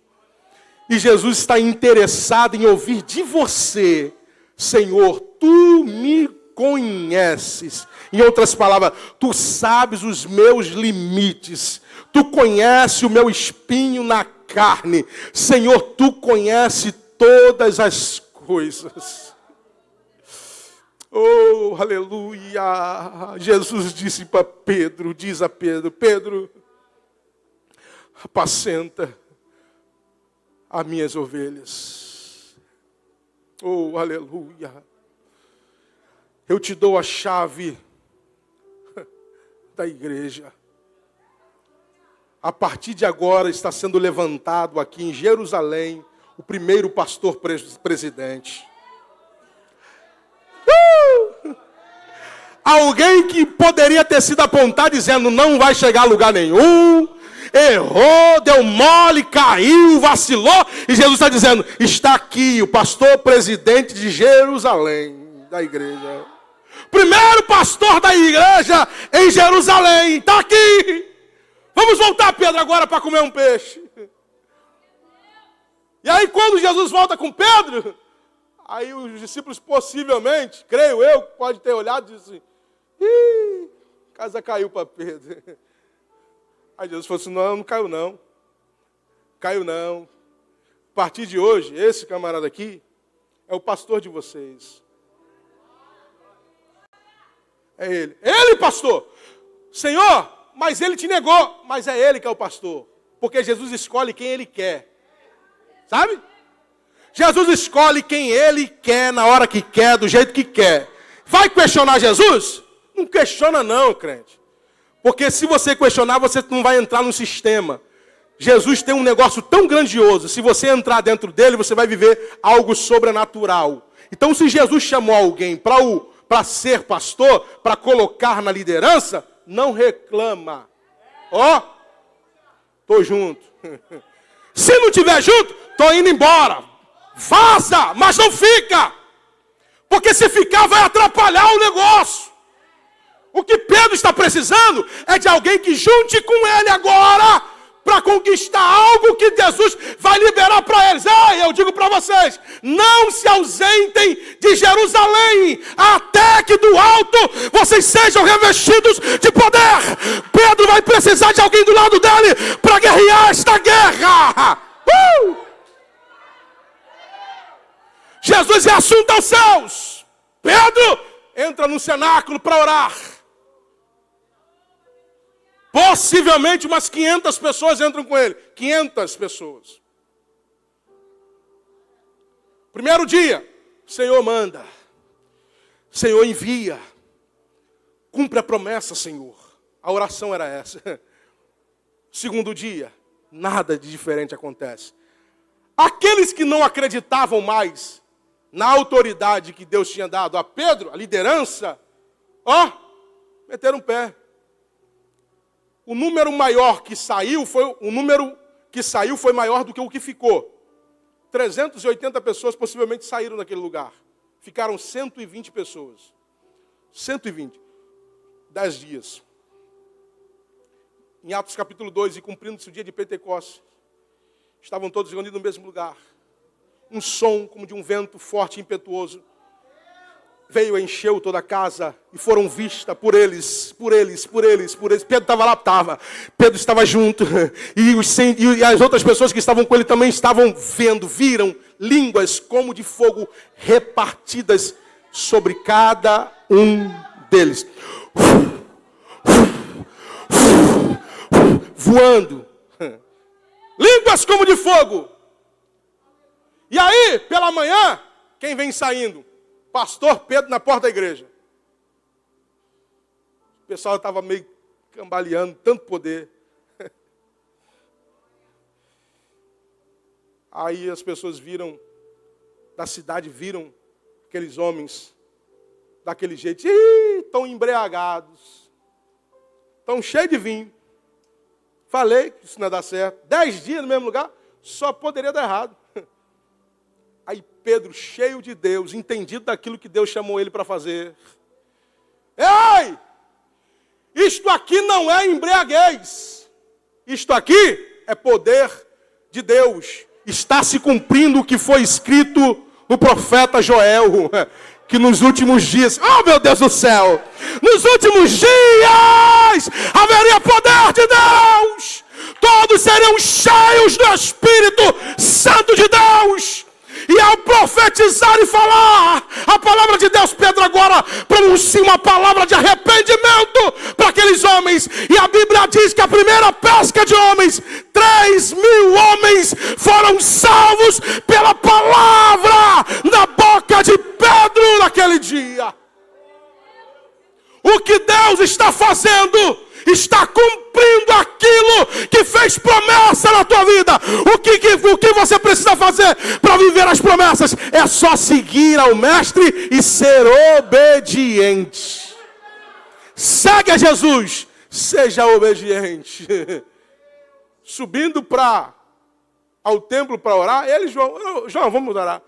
Speaker 1: E Jesus está interessado em ouvir de você: Senhor, tu me conheces. Em outras palavras, tu sabes os meus limites. Tu conheces o meu espinho na carne. Senhor, tu conheces todas as coisas. Oh, aleluia. Jesus disse para Pedro, diz a Pedro: Pedro, apacenta as minhas ovelhas. Oh, aleluia. Eu te dou a chave da igreja. A partir de agora está sendo levantado aqui em Jerusalém o primeiro pastor presidente. Alguém que poderia ter sido apontado dizendo: não vai chegar a lugar nenhum, errou, deu mole, caiu, vacilou. E Jesus está dizendo: está aqui o pastor presidente de Jerusalém, da igreja. Primeiro pastor da igreja em Jerusalém, está aqui. Vamos voltar, Pedro, agora para comer um peixe. E aí quando Jesus volta com Pedro, aí os discípulos possivelmente, creio eu, pode ter olhado e disse assim: ih, a casa caiu para Pedro. Aí Jesus falou assim: não caiu não. Caiu não. A partir de hoje, esse camarada aqui é o pastor de vocês. É ele. Ele, pastor. Senhor, mas ele te negou. Mas é ele que é o pastor. Porque Jesus escolhe quem ele quer. Sabe? Jesus escolhe quem ele quer, na hora que quer, do jeito que quer. Vai questionar Jesus? Não questiona não, crente. Porque se você questionar, você não vai entrar no sistema. Jesus tem um negócio tão grandioso. Se você entrar dentro dele, você vai viver algo sobrenatural. Então, se Jesus chamou alguém para ser pastor, para colocar na liderança, não reclama. Ó, tô junto. Se não tiver junto, tô indo embora. Vaza, mas não fica. Porque se ficar, vai atrapalhar o negócio. O que Pedro está precisando é de alguém que junte com ele agora para conquistar algo que Jesus vai liberar para eles. Eu digo para vocês, não se ausentem de Jerusalém, até que do alto vocês sejam revestidos de poder. Pedro vai precisar de alguém do lado dele para guerrear esta guerra. Jesus é assunto aos céus. Pedro entra no cenáculo para orar. Possivelmente umas 500 pessoas entram com ele. 500 pessoas. Primeiro dia, Senhor manda. Senhor envia. Cumpre a promessa, Senhor. A oração era essa. Segundo dia, nada de diferente acontece. Aqueles que não acreditavam mais na autoridade que Deus tinha dado a Pedro, a liderança, meteram o pé. O número maior que saiu foi maior do que o que ficou. 380 pessoas possivelmente saíram daquele lugar. Ficaram 120 pessoas. 120. 10 dias. Em Atos capítulo 2, e cumprindo-se o dia de Pentecostes, estavam todos reunidos no mesmo lugar. Um som como de um vento forte e impetuoso veio e encheu toda a casa e foram vistas por eles. Pedro estava lá, Pedro estava junto. E as outras pessoas que estavam com ele também estavam viram línguas como de fogo repartidas sobre cada um deles. Voando. Línguas como de fogo. E aí, pela manhã, quem vem saindo? Pastor Pedro na porta da igreja. O pessoal estava meio cambaleando, tanto poder. Aí as pessoas da cidade viram aqueles homens daquele jeito. Estão embriagados. Estão cheios de vinho. Falei que isso não ia dar certo. 10 dias no mesmo lugar, só poderia dar errado. Aí Pedro, cheio de Deus, entendido daquilo que Deus chamou ele para fazer. Ei! Isto aqui não é embriaguez. Isto aqui é poder de Deus. Está se cumprindo o que foi escrito no profeta Joel, que nos últimos dias, meu Deus do céu, nos últimos dias haveria poder de Deus. Todos seriam cheios do Espírito Santo de Deus. E ao profetizar e falar a palavra de Deus, Pedro agora pronuncia uma palavra de arrependimento para aqueles homens. E a Bíblia diz que a primeira pesca de homens, 3.000 homens foram salvos pela palavra na boca de Pedro naquele dia. O que Deus está fazendo? Está cumprindo aquilo que fez promessa na tua vida. O que você precisa fazer para viver as promessas? É só seguir ao Mestre e ser obediente. Segue a Jesus, seja obediente. Subindo ao templo para orar, João, vamos orar.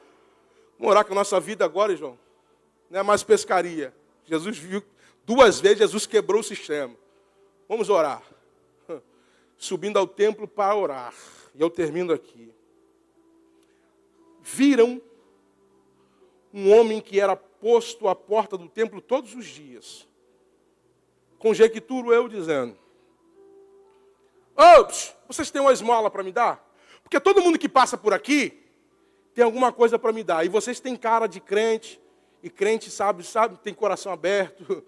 Speaker 1: Vamos orar com a nossa vida agora, João. Não é mais pescaria. Jesus viu 2 vezes, Jesus quebrou o sistema. Vamos orar. Subindo ao templo para orar. E eu termino aqui. Viram um homem que era posto à porta do templo todos os dias. Conjecturo eu dizendo: vocês têm uma esmola para me dar? Porque todo mundo que passa por aqui tem alguma coisa para me dar. E vocês têm cara de crente. E crente sabe, tem coração aberto.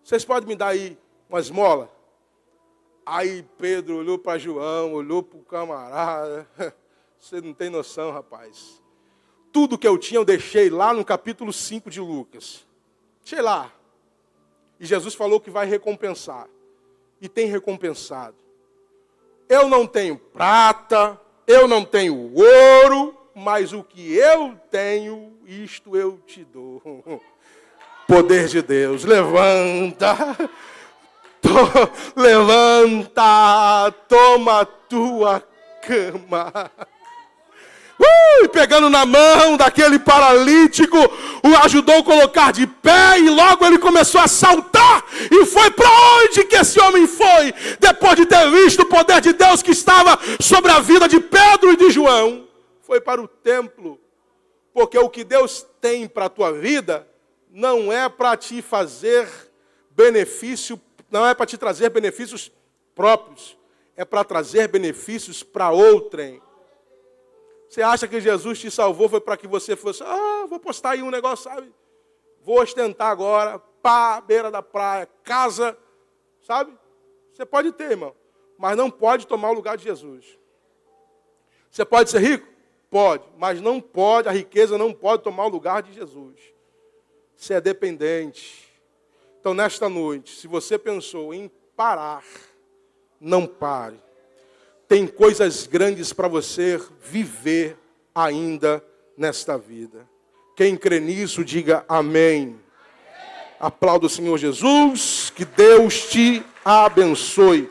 Speaker 1: Vocês podem me dar aí uma esmola? Aí Pedro olhou para João, olhou para o camarada. Você não tem noção, rapaz. Tudo que eu tinha eu deixei lá no capítulo 5 de Lucas. Deixei lá. E Jesus falou que vai recompensar. E tem recompensado. Eu não tenho prata, eu não tenho ouro, mas o que eu tenho, isto eu te dou. Poder de Deus, levanta. Levanta, toma a tua cama. Pegando na mão daquele paralítico, o ajudou a colocar de pé e logo ele começou a saltar E foi para onde que esse homem foi? Depois de ter visto o poder de Deus que estava sobre a vida de Pedro e de João. Foi para o templo. Porque o que Deus tem para a tua vida não é para te fazer benefício, não é para te trazer benefícios próprios. É para trazer benefícios para outrem. Você acha que Jesus te salvou foi para que você fosse, vou postar aí um negócio, sabe? Vou ostentar agora, pá, beira da praia, casa, sabe? Você pode ter, irmão, mas não pode tomar o lugar de Jesus. Você pode ser rico? Pode, mas não pode, a riqueza não pode tomar o lugar de Jesus. Você é dependente. Então, nesta noite, se você pensou em parar, não pare. Tem coisas grandes para você viver ainda nesta vida. Quem crê nisso, diga amém. Aplauda o Senhor Jesus, que Deus te abençoe.